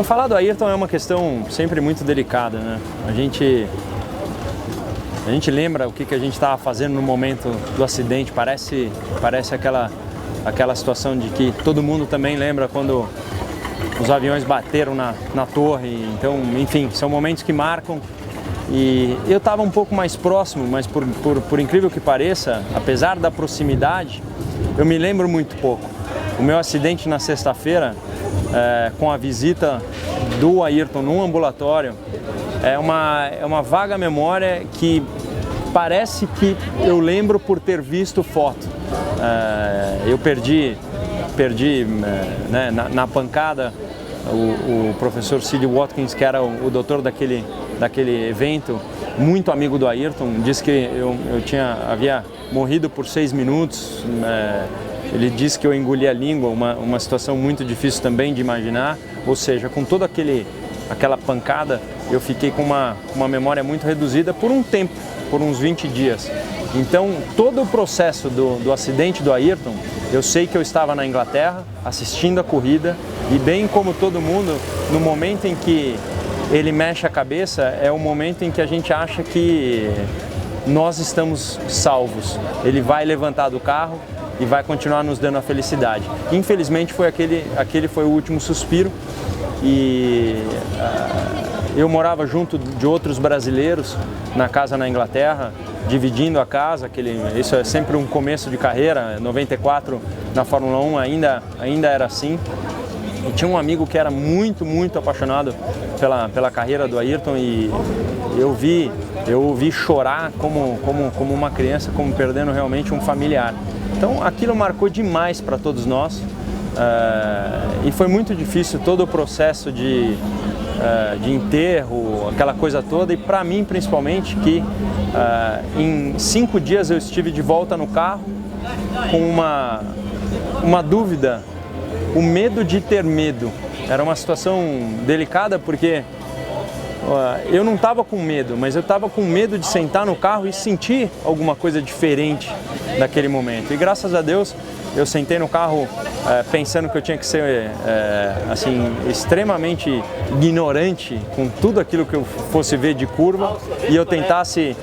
Falar do Ayrton é uma questão sempre muito delicada, né? A gente lembra o que a gente estava fazendo no momento do acidente, parece aquela situação de que todo mundo também lembra quando os aviões bateram na torre. Então, enfim, são momentos que marcam. E eu estava um pouco mais próximo, mas por incrível que pareça, apesar da proximidade, eu me lembro muito pouco. O meu acidente na sexta-feira, com a visita do Ayrton num ambulatório, é uma vaga memória que parece que eu lembro por ter visto foto. Eu perdi né, na pancada o professor Sid Watkins, que era o doutor daquele evento, muito amigo do Ayrton, disse que eu havia morrido por 6 minutos. Ele disse que eu engoli a língua, uma situação muito difícil também de imaginar. Ou seja, com toda aquela pancada, eu fiquei com uma memória muito reduzida por um tempo, por uns 20 dias. Então, todo o processo do acidente do Ayrton, eu sei que eu estava na Inglaterra assistindo a corrida e, bem como todo mundo, no momento em que ele mexe a cabeça, é o momento em que a gente acha que nós estamos salvos. Ele vai levantar do carro e vai continuar nos dando a felicidade. Infelizmente, aquele foi o último suspiro. E eu morava junto de outros brasileiros na casa na Inglaterra, dividindo a casa. Isso é sempre um começo de carreira. 94 na Fórmula 1 ainda era assim. E tinha um amigo que era muito, muito apaixonado pela carreira do Ayrton, e eu ouvi chorar como uma criança, como perdendo realmente um familiar. Então aquilo marcou demais para todos nós. E foi muito difícil todo o processo de enterro, aquela coisa toda, e para mim principalmente, que em 5 dias eu estive de volta no carro com uma dúvida, o medo de ter medo. Era uma situação delicada porque eu não estava com medo, mas eu estava com medo de sentar no carro e sentir alguma coisa diferente naquele momento. E graças a Deus eu sentei no carro pensando que eu tinha que ser assim, extremamente ignorante com tudo aquilo que eu fosse ver de curva, e eu tentasse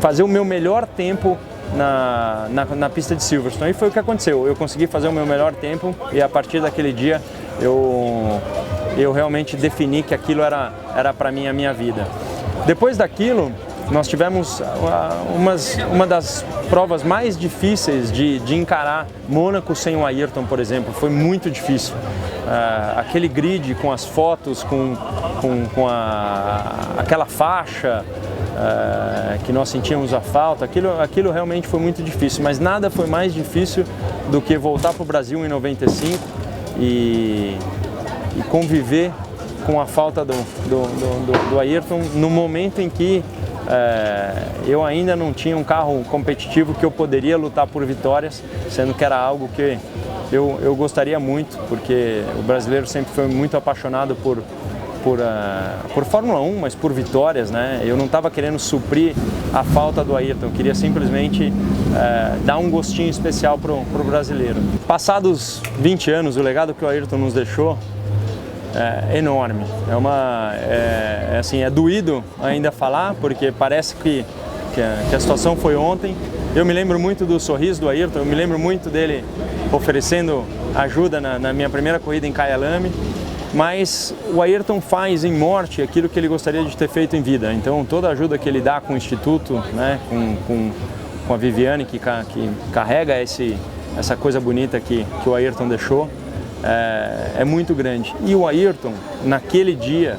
fazer o meu melhor tempo na pista de Silverstone. E foi o que aconteceu. Eu consegui fazer o meu melhor tempo, e a partir daquele dia eu realmente defini que aquilo era para mim a minha vida. Depois daquilo, nós tivemos uma das provas mais difíceis de encarar. Mônaco sem o Ayrton, por exemplo, foi muito difícil. Aquele grid com as fotos, com aquela faixa que nós sentíamos a falta, aquilo realmente foi muito difícil. Mas nada foi mais difícil do que voltar para o Brasil em 95 e conviver com a falta do Ayrton no momento em que eu ainda não tinha um carro competitivo que eu poderia lutar por vitórias, sendo que era algo que eu gostaria muito, porque o brasileiro sempre foi muito apaixonado por Fórmula 1, mas por vitórias, né? Eu não estava querendo suprir a falta do Ayrton, eu queria simplesmente dar um gostinho especial para o brasileiro. Passados 20 anos, o legado que o Ayrton nos deixou é enorme. É doído ainda falar, porque parece que a situação foi ontem. Eu me lembro muito do sorriso do Ayrton, eu me lembro muito dele oferecendo ajuda na minha primeira corrida em Kyalami. Mas o Ayrton faz em morte aquilo que ele gostaria de ter feito em vida. Então toda a ajuda que ele dá com o Instituto, né, com a Viviane, que carrega essa coisa bonita que o Ayrton deixou, é muito grande. E o Ayrton, naquele dia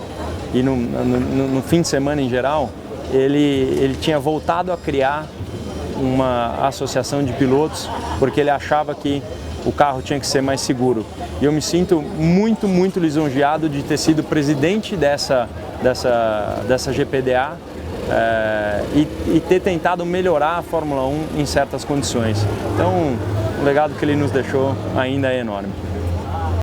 e no fim de semana em geral, ele tinha voltado a criar uma associação de pilotos, porque ele achava que o carro tinha que ser mais seguro. E eu me sinto muito, muito lisonjeado de ter sido presidente dessa GPDA e ter tentado melhorar a Fórmula 1 em certas condições. Então, o legado que ele nos deixou ainda é enorme.